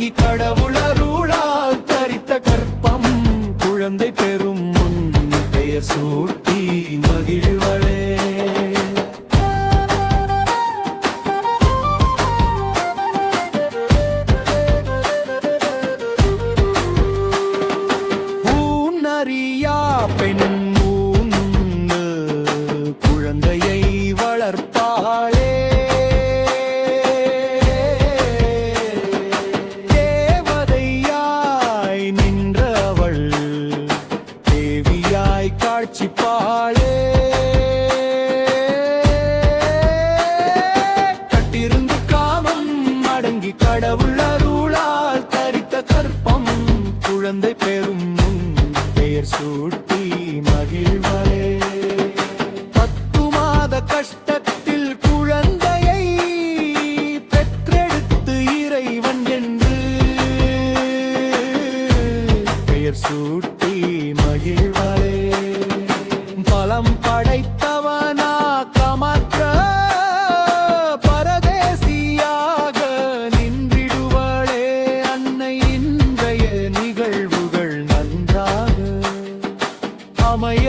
அடங்கி கடவுளருளால் தரித்த கற்பம் குழந்தை பெறும் முன் பெயர் சூட்டி மகிழ்வளே. ஊனறியா பெண் குழந்தையை வளர்ப்பாளே. தேவதையாய் நின்றவள் தேவியாய் காட்சிப்பாளே. கட்டிருந்து காமம் அடங்கி கடவுள் அருளால் தரித்த கற்பம் குழந்தை பெறும் முன் பெயர் சூட்டி மகிழ்வளே. கஷ்டத்தில் குழந்தையை பெற்றெடுத்து இறைவன் என்று பெயர் சூட்டி மகிழ்வளே. பலம் படைத்தவனா கமற்ற பரதேசியாக நின்றிடுவளே. அன்னை இன்றைய நிகழ்வுகள் நன்றாக அமைய